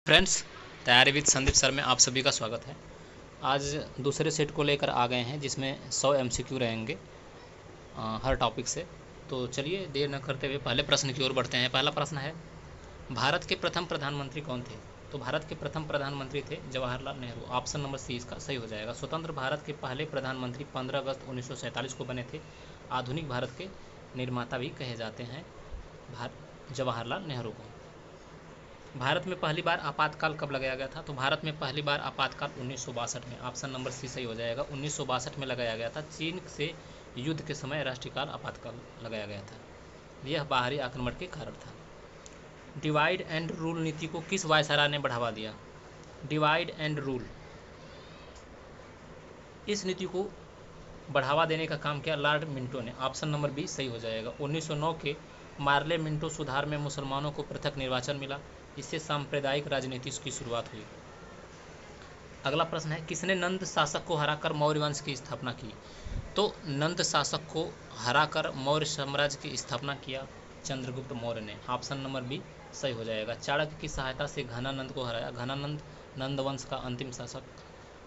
Friends, तैयारी with Sandeep sir में आप सभी का स्वागत है। आज दूसरे सेट को लेकर आ गए हैं जिसमें 100 एमसीक्यू रहेंगे हर टॉपिक से। तो चलिए देर न करते हुए पहले प्रश्न की ओर बढ़ते हैं। पहला प्रश्न है, भारत के प्रथम प्रधानमंत्री कौन थे? तो भारत के प्रथम प्रधानमंत्री थे Jawaharlal Nehru. Option number C इसका सही हो जाएगा। स्वतंत्र भारत के पहले प्रधानमंत्री 15 अगस्त 1947 को बने थे। आधुनिक भारत के निर्माता भी कहे जाते हैं जवाहरलाल नेहरू को। भारत में पहली बार आपातकाल कब लगाया गया था? तो भारत में पहली बार आपातकाल 1962 में। ऑप्शन नंबर सी सही हो जाएगा। 1962 में लगाया गया था। चीन से युद्ध के समय राष्ट्रीयकाल आपातकाल लगाया गया था। यह बाहरी आक्रमण के कारण था। डिवाइड एंड रूल नीति को किस वायसराय ने बढ़ावा दिया? डिवाइड एंड रूल, इस नीति को बढ़ावा देने का काम किया लॉर्ड मिंटो ने। ऑप्शन नंबर बी सही हो जाएगा। 1909 के मार्ले मिंटो सुधार में मुसलमानों को पृथक निर्वाचन मिला। इससे सांप्रदायिक राजनीति की शुरुआत हुई। अगला प्रश्न है, किसने नंद शासक को हराकर मौर्य वंश की स्थापना की? तो नंद शासक को हराकर मौर्य साम्राज्य की स्थापना किया चंद्रगुप्त मौर्य ने। ऑप्शन नंबर बी सही हो जाएगा। चाणक्य की सहायता से घनानंद को हराया। घनानंद नंद वंश का अंतिम शासक।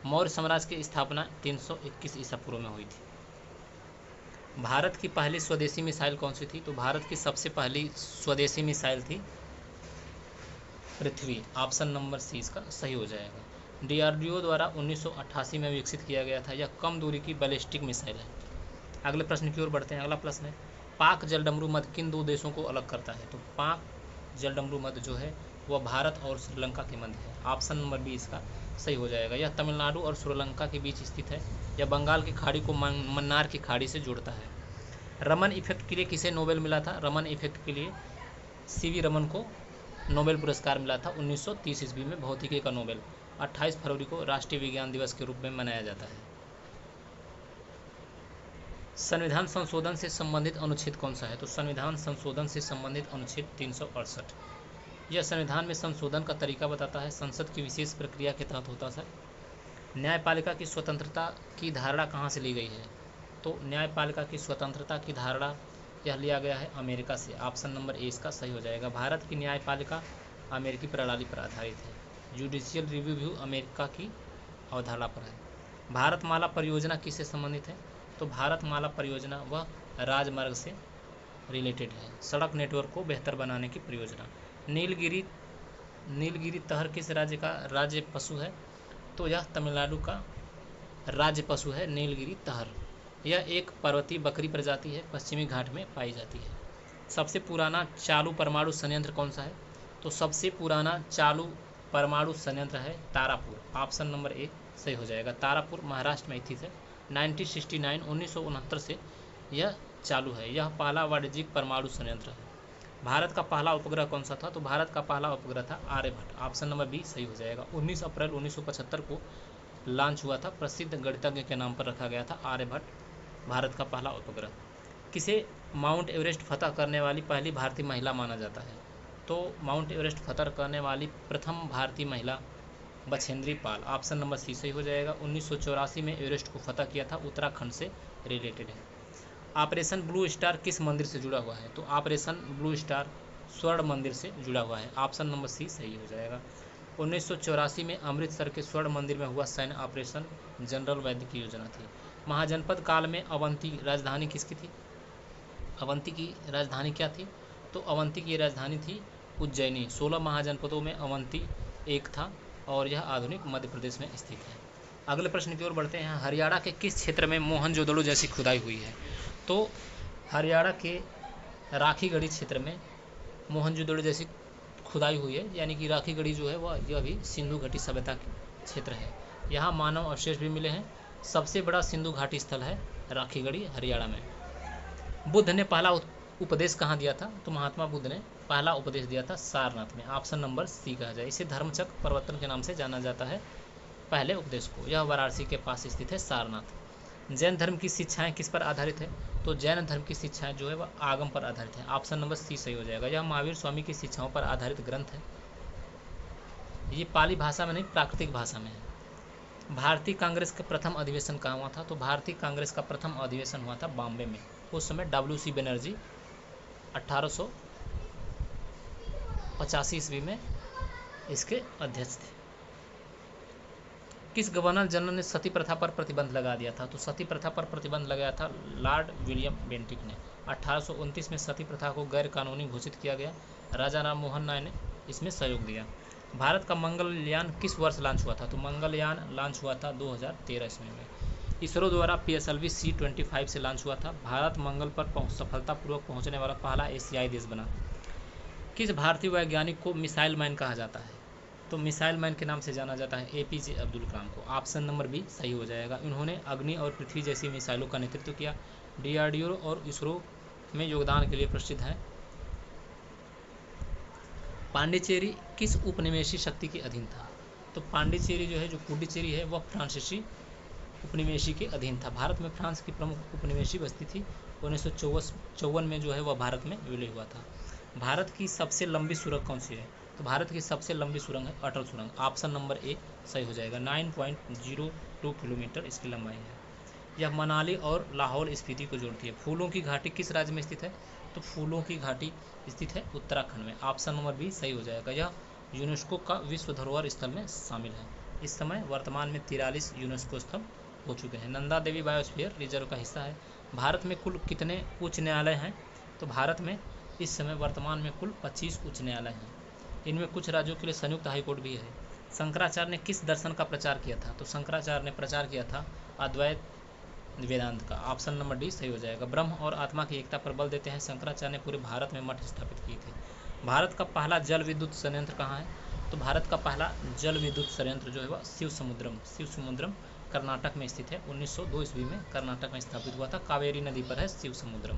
मौर्य साम्राज्य की स्थापना 321 ईसा पूर्व में हुई थी। भारत की पहली स्वदेशी मिसाइल कौन सी थी? तो भारत की सबसे पहली स्वदेशी मिसाइल थी पृथ्वी। ऑप्शन नंबर सी इसका सही हो जाएगा। डीआरडीओ द्वारा 1988 में विकसित किया गया था। यह कम दूरी की बैलिस्टिक मिसाइल है। अगले प्रश्न की ओर बढ़ते हैं। अगला प्रश्न है, पाक जलडमरू मध्य किन दो देशों को अलग करता है? तो पाक जलडमरू मध्य जो है वह भारत और श्रीलंका के मध्य है। ऑप्शन नंबर बी इसका सही हो जाएगा। यह तमिलनाडु और श्रीलंका के बीच स्थित है। यह बंगाल की खाड़ी को मन्नार की खाड़ी से जोड़ता है। रमन इफेक्ट के लिए किसे नोबेल मिला था? रमन इफेक्ट के लिए सीवी रमन को नोबेल पुरस्कार मिला था 1930 ईस्वी में। भौतिकी का नोबेल 28 फरवरी को राष्ट्रीय विज्ञान दिवस के रूप में मनाया जाता है। संविधान संशोधन से संबंधित अनुच्छेद कौन सा है? तो संविधान संशोधन से संबंधित अनुच्छेद 368। यह संविधान में संशोधन का तरीका बताता है। संसद की विशेष प्रक्रिया के तहत होता है। न्यायपालिका की स्वतंत्रता की धारणा कहाँ से ली गई है? तो न्यायपालिका की स्वतंत्रता की धारणा यह लिया गया है अमेरिका से। ऑप्शन नंबर ए इसका सही हो जाएगा। भारत की न्यायपालिका अमेरिकी प्रणाली पर आधारित है। जुडिशियल रिव्यू भी अमेरिका की अवधारणा पर है। भारतमाला परियोजना किससे संबंधित है? तो भारतमाला परियोजना वह राजमार्ग से रिलेटेड है। सड़क नेटवर्क को बेहतर बनाने की परियोजना। नीलगिरी तहर किस राज्य का राज्य पशु है? तो यह तमिलनाडु का राज्य पशु है नीलगिरी तहर। यह एक पर्वतीय बकरी प्रजाति है। पश्चिमी घाट में पाई जाती है। सबसे पुराना चालू परमाणु संयंत्र कौन सा है? तो सबसे पुराना चालू परमाणु संयंत्र है तारापुर। ऑप्शन नंबर ए सही हो जाएगा। तारापुर महाराष्ट्र में स्थित है। 1969 से यह चालू है। यह पहला वाणिज्यिक परमाणु संयंत्र है। भारत का पहला उपग्रह कौन सा था? तो भारत का पहला उपग्रह था आर्यभट्ट। ऑप्शन नंबर बी सही हो जाएगा। 19 अप्रैल 1975 को लॉन्च हुआ था। प्रसिद्ध गणितज्ञ के नाम पर रखा गया था आर्यभट्ट। भारत का पहला उपग्रह। किसे माउंट एवरेस्ट फतह करने वाली पहली भारतीय महिला माना जाता है? तो माउंट एवरेस्ट फतह करने वाली प्रथम भारतीय महिला बछेंद्री पाल। ऑप्शन नंबर सी सही हो जाएगा। 1984 में एवरेस्ट को फतह किया था। उत्तराखंड से रिलेटेड है। ऑपरेशन ब्लू स्टार किस मंदिर से जुड़ा हुआ है? तो ऑपरेशन ब्लू स्टार स्वर्ण मंदिर से जुड़ा हुआ है। ऑप्शन नंबर सी सही हो जाएगा। 1984 में अमृतसर के स्वर्ण मंदिर में हुआ सैन्य ऑपरेशन जनरल वैद्य की योजना थी। महाजनपद काल में अवंती राजधानी किसकी थी? अवंती की राजधानी क्या थी? तो अवंती की राजधानी थी उज्जैनी। 16 महाजनपदों में अवंती एक था और यह आधुनिक मध्य प्रदेश में स्थित है। अगले प्रश्न की ओर बढ़ते हैं। हरियाणा के किस क्षेत्र में मोहनजोदड़ो जैसी खुदाई हुई है? तो हरियाणा के राखीगढ़ी क्षेत्र में मोहनजोदड़ो जैसी खुदाई हुई है। यानी कि राखीगढ़ी जो है वह यह भी सिंधु घाटी सभ्यता क्षेत्र है। यहाँ मानव अवशेष भी मिले हैं। सबसे बड़ा सिंधु घाटी स्थल है राखीगढ़ी हरियाणा में। बुद्ध ने पहला उपदेश कहाँ दिया था? तो महात्मा बुद्ध ने पहला उपदेश दिया था सारनाथ में। ऑप्शन नंबर सी कहा जाए। इसे धर्मचक्र प्रवर्तन के नाम से जाना जाता है पहले उपदेश को। यह वाराणसी के पास स्थित है सारनाथ। जैन धर्म की शिक्षाएं किस पर आधारित है? तो जैन धर्म की शिक्षाएं जो है वह आगम पर आधारित है। ऑप्शन नंबर सी सही हो जाएगा। यह महावीर स्वामी की शिक्षाओं पर आधारित ग्रंथ है। ये पाली भाषा में नहीं, प्राकृतिक भाषा में है। भारतीय कांग्रेस का प्रथम अधिवेशन कहाँ हुआ था? तो भारतीय कांग्रेस का प्रथम अधिवेशन हुआ था बॉम्बे में। उस समय WC बनर्जी 1885 ईस्वी में इसके अध्यक्ष थे। किस गवर्नर जनरल ने सती प्रथा पर प्रतिबंध लगा दिया था? तो सती प्रथा पर प्रतिबंध लगाया था लॉर्ड विलियम बेंटिक ने। 1829 में सती प्रथा को गैर कानूनी घोषित किया गया। राजा राम मोहन राय ने इसमें सहयोग दिया। भारत का मंगलयान किस वर्ष लॉन्च हुआ था? तो मंगलयान लॉन्च हुआ था 2013 ईस्वी में। इसरो द्वारा PSLV C-25 से लॉन्च हुआ था। भारत मंगल पर सफलतापूर्वक पहुंचने वाला पहला एशियाई देश बना। किस भारतीय वैज्ञानिक को मिसाइल मैन कहा जाता है? तो मिसाइल मैन के नाम से जाना जाता है APJ अब्दुल कलाम को। ऑप्शन नंबर बी सही हो जाएगा। इन्होंने अग्नि और पृथ्वी जैसी मिसाइलों का नेतृत्व किया। DRDO और इसरो में योगदान के लिए प्रसिद्ध है। पांडिचेरी किस उपनिवेशी शक्ति के अधीन था? तो पांडिचेरी जो है, जो पुडुचेरी है, वह फ्रांसीसी उपनिवेशी के अधीन था। भारत में फ्रांस की प्रमुख उपनिवेशी बस्ती थी। 1954 में जो है वह भारत में विलय हुआ था। भारत की सबसे लंबी सुरंग कौन सी है? तो भारत की सबसे लंबी सुरंग है अटल सुरंग। ऑप्शन नंबर ए सही हो जाएगा। 9.02 किलोमीटर इसकी लंबाई है। यह मनाली और लाहौल स्पीति को जोड़ती है। फूलों की घाटी किस राज्य में स्थित है? तो फूलों की घाटी स्थित है उत्तराखंड में। ऑप्शन नंबर बी सही हो जाएगा। यह यूनेस्को का विश्व धरोहर स्थल में शामिल है। इस समय वर्तमान में 43 यूनेस्को स्थल हो चुके हैं। नंदा देवी बायोस्फीयर रिजर्व का हिस्सा है। भारत में कुल कितने उच्च न्यायालय हैं? तो भारत में इस समय वर्तमान में कुल 25 उच्च न्यायालय हैं। इनमें कुछ राज्यों के लिए संयुक्त हाईकोर्ट भी है। शंकराचार्य ने किस दर्शन का प्रचार किया था? तो शंकराचार्य ने प्रचार किया था अद्वैत वेदांत का। ऑप्शन नंबर डी सही हो जाएगा। ब्रह्म और आत्मा की एकता पर बल देते हैं शंकराचार्य ने पूरे भारत में मठ स्थापित किए थे। भारत का पहला जल विद्युत संयंत्र कहाँ है? तो भारत का पहला जल विद्युत संयंत्र जो है वह शिव समुद्रम कर्नाटक में स्थित है। 1902 ईस्वी में कर्नाटक में स्थापित हुआ था। कावेरी नदी पर है शिव समुद्रम।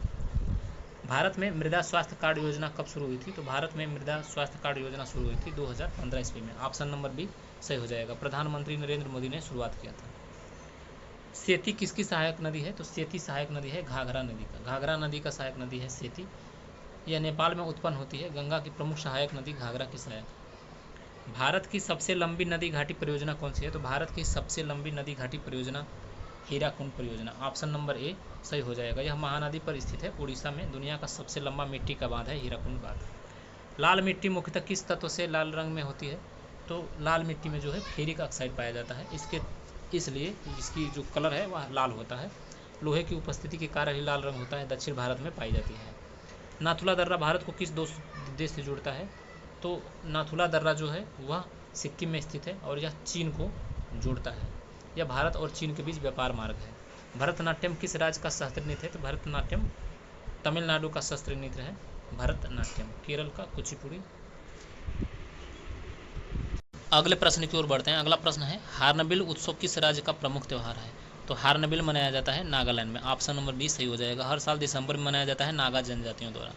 भारत में मृदा स्वास्थ्य कार्ड योजना कब शुरू हुई थी? तो भारत में मृदा स्वास्थ्य कार्ड योजना शुरू हुई थी 2015 ईस्वी में। ऑप्शन नंबर बी सही हो जाएगा। प्रधानमंत्री नरेंद्र मोदी ने शुरुआत किया था। सेती किसकी सहायक नदी है? तो सेती सहायक नदी है घाघरा नदी का। घाघरा नदी का सहायक नदी है सेती। यह नेपाल में उत्पन्न होती है। गंगा की प्रमुख सहायक नदी घाघरा की सहायक। भारत की सबसे लंबी नदी घाटी परियोजना कौन सी है? तो भारत की सबसे लंबी नदी घाटी परियोजना हीराकुंड परियोजना। ऑप्शन नंबर ए सही हो जाएगा। यह महानदी पर स्थित है उड़ीसा में। दुनिया का सबसे लंबा मिट्टी का बांध है हीराकुंड बांध। लाल मिट्टी मुख्यतः किस तत्व से लाल रंग में होती है? तो लाल मिट्टी में जो है फेरिक ऑक्साइड पाया जाता है। इसलिए इसकी जो कलर है वह लाल होता है। लोहे की उपस्थिति के कारण ही लाल रंग होता है। दक्षिण भारत में पाई जाती है। नाथुला दर्रा भारत को किस देश से जोड़ता है? तो नाथुला दर्रा जो है वह सिक्किम में स्थित है और यह चीन को जोड़ता है। यह भारत और चीन के बीच व्यापार मार्ग है। भरतनाट्यम किस राज्य का शास्त्रीय नृत्य है? तो भरतनाट्यम तमिलनाडु का शास्त्रीय नृत्य है। भरतनाट्यम केरल का कुचिपुड़ी। अगले प्रश्न की ओर बढ़ते हैं। अगला प्रश्न है हार्नबिल उत्सव किस राज्य का प्रमुख त्यौहार है? तो हार्नबिल मनाया जाता है नागालैंड में। ऑप्शन नंबर बी सही हो जाएगा। हर साल दिसंबर में मनाया जाता है नागा जनजातियों द्वारा।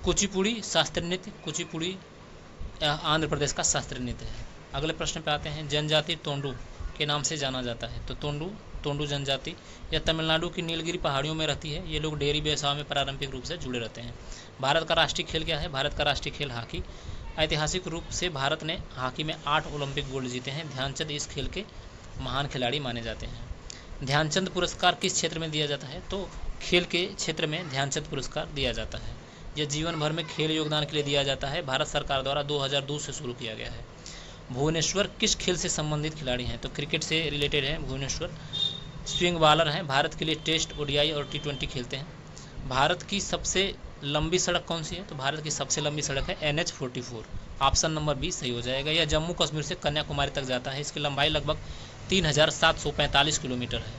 कुचिपुड़ी शास्त्रीय नृत्य। कुचिपुड़ी आंध्र प्रदेश का शास्त्रीय नृत्य है। अगले प्रश्न पे आते हैं। जनजाति तोंडू के नाम से जाना जाता है। तो तोंडू जनजाति यह तमिलनाडु की नीलगिरी पहाड़ियों में रहती है। ये लोग डेयरी व्यवसाय में पारंपरिक रूप से जुड़े रहते हैं। भारत का राष्ट्रीय खेल क्या है? भारत का राष्ट्रीय खेल हॉकी। ऐतिहासिक रूप से भारत ने हॉकी में 8 ओलंपिक गोल्ड जीते हैं। ध्यानचंद इस खेल के महान खिलाड़ी माने जाते हैं। ध्यानचंद पुरस्कार किस क्षेत्र में दिया जाता है? तो खेल के क्षेत्र में ध्यानचंद पुरस्कार दिया जाता है। यह जीवन भर में खेल योगदान के लिए दिया जाता है। भारत सरकार द्वारा 2002 से शुरू किया गया है। भुवनेश्वर किस खेल से संबंधित खिलाड़ी हैं? तो क्रिकेट से रिलेटेड है भुवनेश्वर। स्विंग बॉलर हैं। भारत के लिए टेस्ट, ODI और T20 खेलते हैं। भारत की सबसे लंबी सड़क कौन सी है? तो भारत की सबसे लंबी सड़क है NH-44। ऑप्शन नंबर बी सही हो जाएगा। यह जम्मू कश्मीर से कन्याकुमारी तक जाता है। इसकी लंबाई लगभग 3745 किलोमीटर है।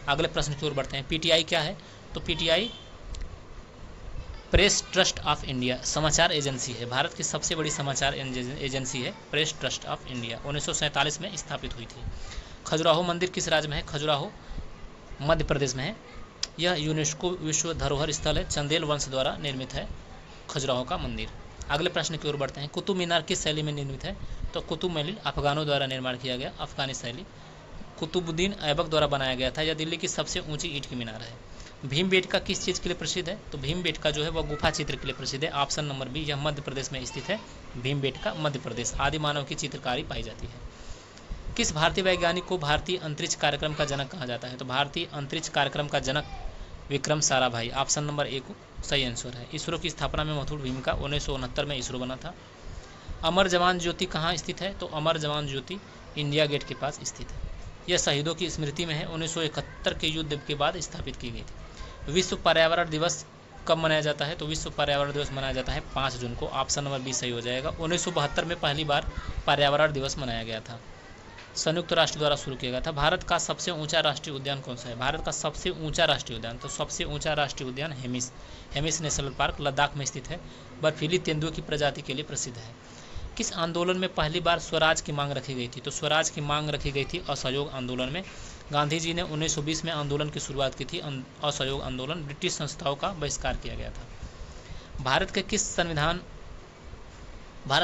अगले प्रश्न की ओर बढ़ते हैं। PTI क्या है? तो PTI press trust of India समाचार एजेंसी है। भारत की सबसे बड़ी समाचार एजेंसी है प्रेस ट्रस्ट ऑफ इंडिया। 1947 में स्थापित हुई थी। खजुराहो मंदिर किस राज्य में है? खजुराहो मध्य प्रदेश में है। यह यूनेस्को विश्व धरोहर स्थल है। चंदेल वंश द्वारा निर्मित है खजुराहो का मंदिर। अगले प्रश्न की ओर बढ़ते हैं। कुतुब मीनार किस शैली में निर्मित है? तो कुतुब मीनार अफगानों द्वारा निर्माण किया गया। अफगानी शैली। कुतुबुद्दीन ऐबक द्वारा बनाया गया था। यह दिल्ली की सबसे ऊंची ईंट की मीनार है। भीमबेटका किस चीज़ के लिए प्रसिद्ध है? तो भीमबेटका जो है वह गुफा चित्र के लिए प्रसिद्ध है। ऑप्शन नंबर बी यह मध्य प्रदेश में स्थित है। भीमबेटका मध्य प्रदेश। आदि मानव की चित्रकारी पाई जाती है। किस भारतीय वैज्ञानिक को भारतीय अंतरिक्ष कार्यक्रम का जनक कहा जाता है? तो भारतीय अंतरिक्ष कार्यक्रम का जनक Vikram Sarabhai. Option number A को सही आंसर है। इसरो की स्थापना में महत्वपूर्ण भूमिका 1969 में इसरो बना था। अमर जवान ज्योति कहाँ स्थित है? तो अमर जवान ज्योति इंडिया गेट के पास स्थित है। यह शहीदों की स्मृति में है, 1971 के युद्ध के बाद स्थापित की गई थी। विश्व पर्यावरण दिवस कब मनाया जाता है? तो विश्व पर्यावरण दिवस मनाया जाता है 5 जून को। ऑप्शन नंबर बी सही हो जाएगा। 1972 में पहली बार पर्यावरण दिवस मनाया गया था, संयुक्त राष्ट्र द्वारा शुरू किया गया था। भारत का सबसे ऊंचा राष्ट्रीय उद्यान कौन सा है? भारत का सबसे ऊंचा राष्ट्रीय उद्यान, तो सबसे ऊंचा राष्ट्रीय उद्यान हेमिस नेशनल पार्क लद्दाख में स्थित है। बर्फीली तेंदुओं की प्रजाति के लिए प्रसिद्ध है। किस आंदोलन में पहली बार स्वराज की मांग रखी गई थी? तो स्वराज की मांग रखी गई थी असहयोग आंदोलन में। गांधी जी ने 1920 में आंदोलन की शुरुआत की थी। असहयोग आंदोलन, ब्रिटिश संस्थाओं का बहिष्कार किया गया था। भारत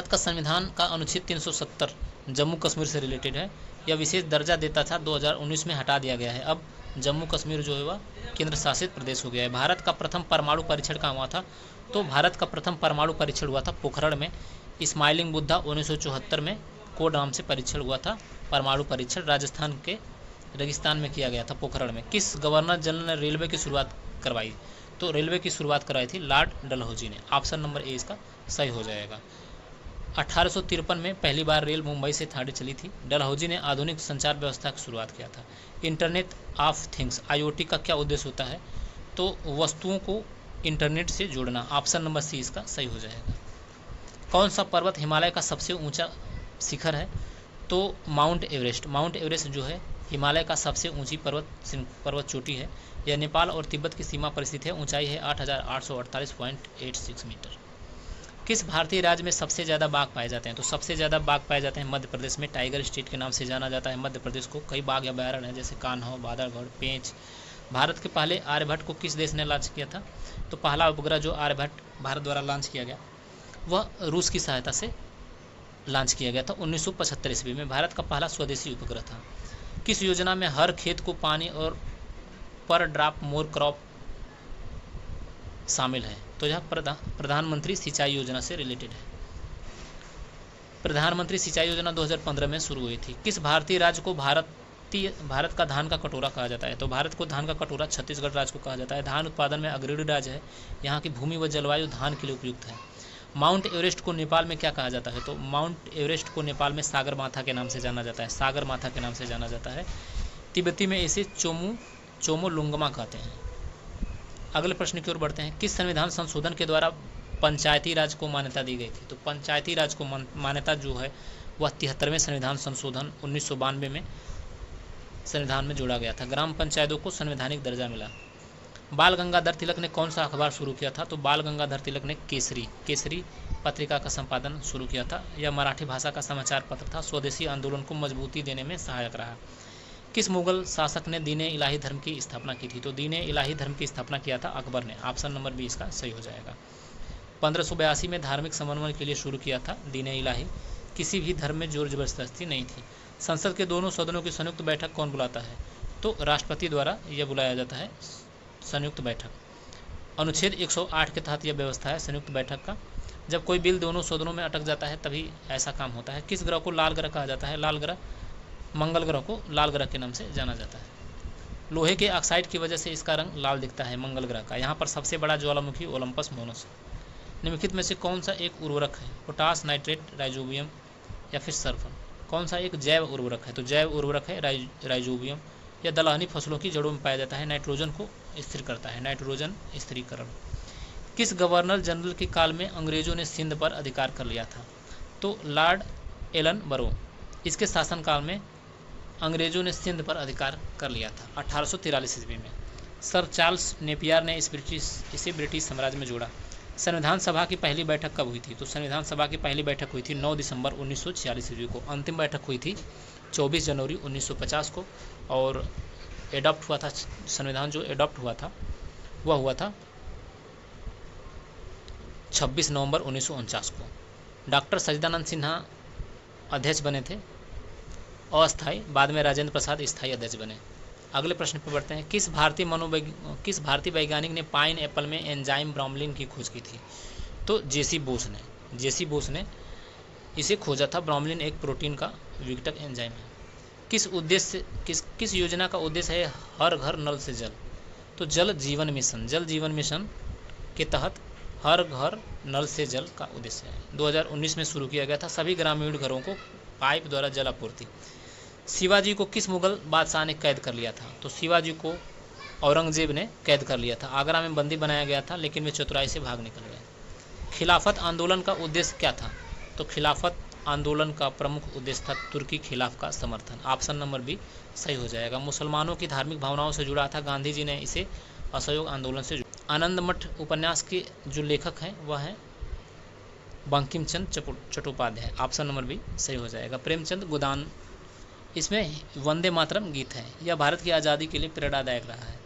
का संविधान का अनुच्छेद 370 जम्मू कश्मीर से रिलेटेड है। यह विशेष दर्जा देता था, 2019 में हटा दिया गया है। अब जम्मू कश्मीर जो है वह केंद्र शासित प्रदेश हो गया है। भारत का प्रथम परमाणु परीक्षण कहाँ हुआ था? तो भारत का प्रथम परमाणु परीक्षण हुआ था पोखरण में। स्माइलिंग बुद्धा 1974 में कोड नाम से परीक्षण हुआ था। परमाणु परीक्षण राजस्थान के रेगिस्तान में किया गया था, पोखरण में। किस गवर्नर जनरल ने रेलवे की शुरुआत करवाई? तो रेलवे की शुरुआत करवाई थी लॉर्ड डलहौजी ने। ऑप्शन नंबर ए इसका सही हो जाएगा। 1853 में पहली बार रेल मुंबई से थाने चली थी। डलहौजी ने आधुनिक संचार व्यवस्था की शुरुआत किया था। इंटरनेट ऑफ थिंग्स IoT का क्या उद्देश्य होता है? तो वस्तुओं को इंटरनेट से जोड़ना। ऑप्शन नंबर सी इसका सही हो जाएगा। कौन सा पर्वत हिमालय का सबसे ऊंचा शिखर है? तो माउंट एवरेस्ट। माउंट एवरेस्ट जो है हिमालय का सबसे ऊंची पर्वत चोटी है। यह नेपाल और तिब्बत की सीमा पर स्थित है। ऊंचाई है 8848.86 मीटर। किस भारतीय राज्य में सबसे ज़्यादा बाघ पाए जाते हैं? तो सबसे ज़्यादा बाघ पाए जाते हैं मध्य प्रदेश में। टाइगर स्टेट के नाम से जाना जाता है मध्य प्रदेश को। कई बाघ अभयारण्य हैं जैसे कान्हा, बांधवगढ़, पेंच। भारत के पहले आर्यभट्ट को किस देश ने लॉन्च किया था? तो पहला उपग्रह जो आर्यभट्ट भारत द्वारा लॉन्च किया गया वह रूस की सहायता से लॉन्च किया गया था 1975 ईस्वी में। भारत का पहला स्वदेशी उपग्रह था। किस योजना में हर खेत को पानी और पर ड्रॉप मोर क्रॉप शामिल है? तो यह प्रधानमंत्री सिंचाई योजना से रिलेटेड है। प्रधानमंत्री सिंचाई योजना 2015 में शुरू हुई थी। किस भारतीय राज्य को भारत का धान का कटोरा कहा जाता है? तो भारत को धान का कटोरा छत्तीसगढ़ राज्य को कहा जाता है। धान उत्पादन में अग्रणी राज्य है। यहाँ की भूमि व जलवायु धान के लिए उपयुक्त है। माउंट एवरेस्ट को नेपाल में क्या कहा जाता है? तो माउंट एवरेस्ट को नेपाल में सागर माथा के नाम से जाना जाता है। सागर माथा के नाम से जाना जाता है। तिब्बती में इसे चोमोलुंगमा कहते हैं। अगले प्रश्न की ओर बढ़ते हैं। किस संविधान संशोधन के द्वारा पंचायती राज को मान्यता दी गई थी? तो पंचायती राज को मान्यता जो है वह 73वें संविधान संशोधन 1992 में संविधान में जोड़ा गया था। ग्राम पंचायतों को संवैधानिक दर्जा मिला। बाल गंगाधर तिलक ने कौन सा अखबार शुरू किया था? तो बाल गंगाधर तिलक ने केसरी पत्रिका का संपादन शुरू किया था। यह मराठी भाषा का समाचार पत्र था। स्वदेशी आंदोलन को मजबूती देने में सहायक रहा। किस मुगल शासक ने दीन इलाही धर्म की स्थापना की थी? तो दीन इलाही धर्म की स्थापना किया था अकबर ने। ऑप्शन नंबर बी इसका सही हो जाएगा। 1582 में धार्मिक समन्वय के लिए शुरू किया था दीन इलाही। किसी भी धर्म में जोर जबरदस्ती नहीं थी। संसद के दोनों सदनों की संयुक्त बैठक कौन बुलाता है? तो राष्ट्रपति द्वारा यह बुलाया जाता है संयुक्त बैठक। अनुच्छेद 108 के तहत यह व्यवस्था है संयुक्त बैठक का। जब कोई बिल दोनों सदनों में अटक जाता है तभी ऐसा काम होता है। किस ग्रह को लाल ग्रह कहा जाता है? लाल ग्रह मंगल ग्रह को लाल ग्रह के नाम से जाना जाता है। लोहे के ऑक्साइड की वजह से इसका रंग लाल दिखता है मंगल ग्रह का। यहाँ पर सबसे बड़ा ज्वालामुखी ओलंपस मोनस। निम्नलिखित में से कौन सा एक उर्वरक है? पोटास, नाइट्रेट, राइजोबियम या फिर सल्फर? कौन सा एक जैव उर्वरक है? तो जैव उर्वरक है राइजोबियम। यह दलहनी फसलों की जड़ों में पाया जाता है। नाइट्रोजन को स्थिर करता है, नाइट्रोजन स्थिरीकरण। किस गवर्नर जनरल के काल में अंग्रेजों ने सिंध पर अधिकार कर लिया था? तो लॉर्ड एलन बरो। इसके शासनकाल में अंग्रेजों ने सिंध पर अधिकार कर लिया था 1843 ईस्वी में। सर चार्ल्स नेपियर ने इसे ब्रिटिश साम्राज्य में जोड़ा। संविधान सभा की पहली बैठक कब हुई थी? तो संविधान सभा की पहली बैठक हुई थी 9 दिसंबर 1946 ईस्वी को। अंतिम बैठक हुई थी 24 जनवरी 1950 को। और एडॉप्ट हुआ था संविधान जो एडॉप्ट हुआ था वह हुआ था 26 नवंबर 1949 को। डॉक्टर सच्चिदानंद सिन्हा अध्यक्ष बने थे अस्थायी, बाद में राजेंद्र प्रसाद स्थायी अध्यक्ष बने। अगले प्रश्न पर बढ़ते हैं। किस भारतीय वैज्ञानिक ने पाइन एप्पल में एंजाइम ब्रोमेलिन की खोज की थी? तो जेसी बोस ने इसे खोजा था। ब्रोमेलिन एक प्रोटीन का विघटक एंजाइम है। किस योजना का उद्देश्य है हर घर नल से जल? तो जल जीवन मिशन के तहत हर घर नल से जल का उद्देश्य है। 2019 में शुरू किया गया था सभी ग्रामीण घरों को पाइप द्वारा जल आपूर्ति। शिवाजी को किस मुगल बादशाह ने कैद कर लिया था? तो शिवाजी को औरंगजेब ने कैद कर लिया था। आगरा में बंदी बनाया गया था, लेकिन वे चतुराई से भाग निकल गए। खिलाफत आंदोलन का उद्देश्य क्या था? तो खिलाफत आंदोलन का प्रमुख उद्देश्य था तुर्की खिलाफ का समर्थन। ऑप्शन नंबर बी सही हो जाएगा। मुसलमानों की धार्मिक भावनाओं से जुड़ा था, गांधी जी ने इसे असहयोग आंदोलन से जुड़ा। आनंद मठ उपन्यास के जो लेखक हैं वह हैं Bankim Chandra Chattopadhyay. Option number B सही हो जाएगा। प्रेमचंद गोदान, इसमें वंदे मातरम गीत है। यह भारत की आज़ादी के लिए प्रेरणादायक रहा है।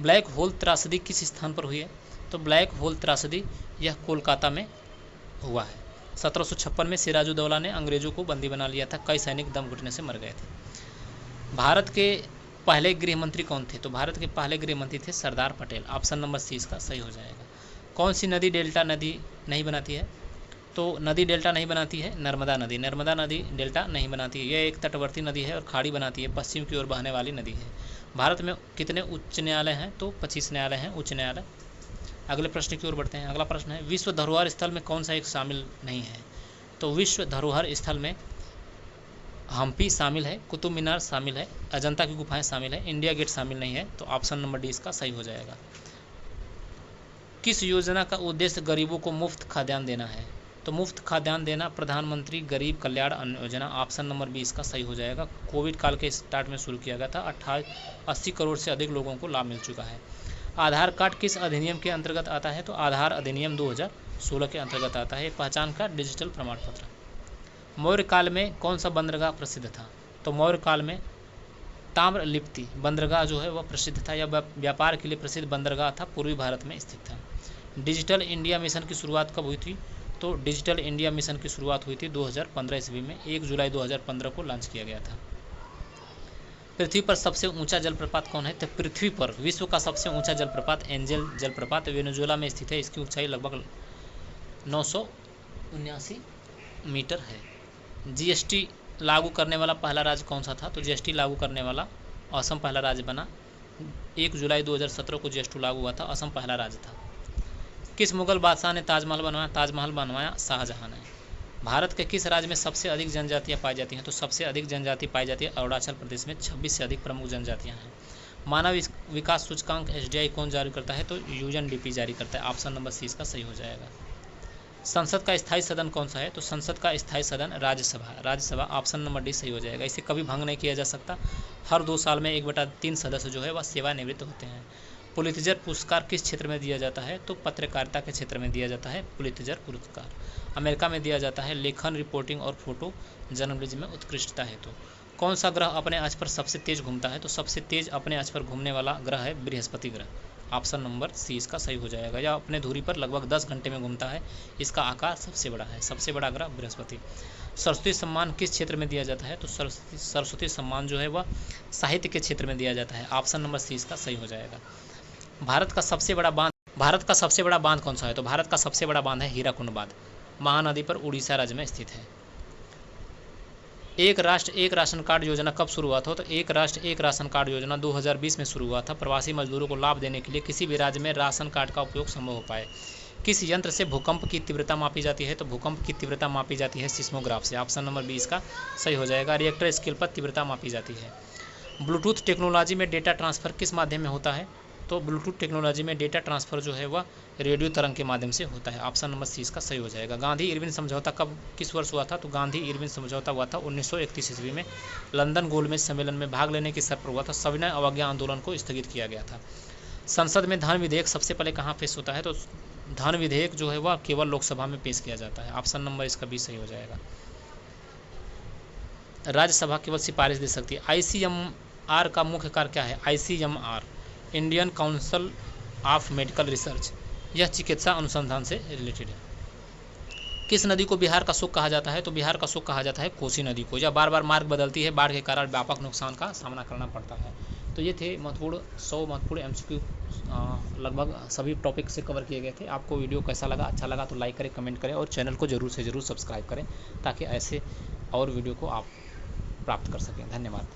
ब्लैक होल त्रासदी किस स्थान पर हुई है? तो ब्लैक होल त्रासदी यह कोलकाता में हुआ है। 1756 में सिराजुद्दौला ने अंग्रेजों को बंदी बना लिया था। कई सैनिक दम घुटने से मर गए थे। भारत के पहले गृह मंत्री कौन थे? तो भारत के पहले गृह मंत्री थे Sardar Patel. Option number C इसका सही हो जाएगा। कौन सी नदी डेल्टा नदी नहीं बनाती है? तो नदी डेल्टा नहीं बनाती है नर्मदा नदी। नर्मदा नदी डेल्टा नहीं बनाती है। यह एक तटवर्ती नदी है और खाड़ी बनाती है, पश्चिम की ओर बहने वाली नदी है। भारत में कितने उच्च न्यायालय हैं? तो 25 न्यायालय हैं, उच्च न्यायालय। अगले प्रश्न की ओर बढ़ते हैं। अगला प्रश्न है विश्व धरोहर स्थल में कौन सा एक शामिल नहीं है? तो विश्व धरोहर स्थल में हम्पी शामिल है, कुतुब मीनार शामिल है, अजंता की गुफाएं शामिल है, इंडिया गेट शामिल नहीं है। तो ऑप्शन नंबर डी इसका सही हो जाएगा। किस योजना का उद्देश्य गरीबों को मुफ्त खाद्यान्न देना है? तो मुफ्त खाद्यान्न देना प्रधानमंत्री गरीब कल्याण अन्न योजना। ऑप्शन नंबर बी इसका सही हो जाएगा। कोविड काल के स्टार्ट में शुरू किया गया था। 80 करोड़ से अधिक लोगों को लाभ मिल चुका है। आधार कार्ड किस अधिनियम के अंतर्गत आता है? तो आधार अधिनियम 2016 के अंतर्गत आता है। पहचान का डिजिटल प्रमाण पत्र। मौर्य काल में कौन सा बंदरगाह प्रसिद्ध था? तो मौर्य काल में ताम्रलिप्ति बंदरगाह जो है वह प्रसिद्ध था। यह व्यापार के लिए प्रसिद्ध बंदरगाह था, पूर्वी भारत में स्थित था। डिजिटल इंडिया मिशन की शुरुआत कब हुई थी? तो डिजिटल इंडिया मिशन की शुरुआत हुई थी 2015 ईस्वी में। 1 जुलाई 2015 को लॉन्च किया गया था। पृथ्वी पर सबसे ऊंचा जलप्रपात कौन है? तो पृथ्वी पर विश्व का सबसे ऊंचा जलप्रपात एंजल जलप्रपात वेनेजुएला में स्थित है। इसकी ऊंचाई लगभग 979 मीटर है। जीएसटी लागू करने वाला पहला राज्य कौन सा था? तो जीएसटी लागू करने वाला असम पहला राज्य बना। 1 जुलाई 2017 को जीएसटी लागू हुआ था। असम पहला राज्य था। किस मुगल बादशाह ने ताजमहल बनवाया? ताजमहल बनवाया शाहजहां ने। भारत के किस राज्य में सबसे अधिक जनजातियां पाई जाती हैं? तो सबसे अधिक जनजाति पाई जाती है अरुणाचल प्रदेश में। 26 से अधिक प्रमुख जनजातियां हैं। मानव विकास सूचकांक एसडीआई कौन जारी करता है? तो यूएनडीपी जारी करता है। ऑप्शन नंबर सी इसका सही हो जाएगा। संसद का स्थायी सदन कौन सा है? तो संसद का स्थायी सदन Rajya Sabha. Rajya Sabha option number D सही हो जाएगा। इसे कभी भंग नहीं किया जा सकता। हर 2 साल में 1/3 सदस्य जो है वह सेवानिवृत्त होते हैं। पुलित्जर पुरस्कार किस क्षेत्र में दिया जाता है? तो पत्रकारिता के क्षेत्र में दिया जाता है पुलित्जर पुरस्कार। अमेरिका में दिया जाता है लेखन, रिपोर्टिंग और फोटो जर्नलिज्म में उत्कृष्टता हेतु। कौन सा ग्रह अपने अक्ष पर सबसे तेज घूमता है? तो सबसे तेज अपने अक्ष पर घूमने वाला ग्रह है बृहस्पति ग्रह। ऑप्शन नंबर सी इसका सही हो जाएगा। यह अपने धुरी पर लगभग 10 घंटे में घूमता है। इसका आकार सबसे बड़ा है। सबसे बड़ा ग्रह बृहस्पति। सरस्वती सम्मान किस क्षेत्र में दिया जाता है? तो सरस्वती सम्मान जो है वह साहित्य के क्षेत्र में दिया जाता है। ऑप्शन नंबर सी इसका सही हो जाएगा। भारत का सबसे बड़ा बांध कौन सा है? तो भारत का सबसे बड़ा बांध है हीराकुंड बांध। महानदी पर उड़ीसा राज्य में स्थित है। एक राष्ट्र एक राशन कार्ड योजना कब शुरू हुआ था? तो एक राष्ट्र एक राशन कार्ड योजना 2020 में शुरू हुआ था। प्रवासी मजदूरों को लाभ देने के लिए किसी भी राज्य में राशन कार्ड का उपयोग संभव हो पाए। किस यंत्र से भूकंप की तीव्रता मापी जाती है? तो भूकंप की तीव्रता मापी जाती है सिस्मोग्राफ से। ऑप्शन नंबर बी इसका सही हो जाएगा। रिएक्टर स्केल पर तीव्रता मापी जाती है। ब्लूटूथ टेक्नोलॉजी में डेटा ट्रांसफ़र किस माध्यम में होता है? तो ब्लूटूथ टेक्नोलॉजी में डेटा ट्रांसफ़र जो है वह रेडियो तरंग के माध्यम से होता है। ऑप्शन नंबर सी इसका सही हो जाएगा। गांधी इरविन समझौता कब किस वर्ष हुआ था? तो गांधी इरविन समझौता हुआ था 1931 ईस्वी में। लंदन गोलमेज सम्मेलन में भाग लेने की शर्त पर हुआ था। सविनय अवज्ञा आंदोलन को स्थगित किया गया था। संसद में धन विधेयक सबसे पहले कहाँ पेश होता है? तो धन विधेयक जो है वह केवल लोकसभा में पेश किया जाता है। ऑप्शन नंबर इसका भी सही हो जाएगा। राज्यसभा केवल सिफारिश दे सकती है। ICMR का मुख्य कार्य क्या है? ICMR Indian council of medical research. यह चिकित्सा अनुसंधान से रिलेटेड है। किस नदी को बिहार का शोक कहा जाता है? तो बिहार का शोक कहा जाता है कोसी नदी को। यह बार बार मार्ग बदलती है। बाढ़ के कारण व्यापक नुकसान का सामना करना पड़ता है। तो ये थे 100 महत्वपूर्ण MCQ। लगभग सभी टॉपिक से कवर किए गए थे। आपको वीडियो कैसा लगा? अच्छा लगा तो लाइक करें, कमेंट करें और चैनल को ज़रूर से ज़रूर सब्सक्राइब करें ताकि ऐसे और वीडियो को आप प्राप्त कर सकें। धन्यवाद।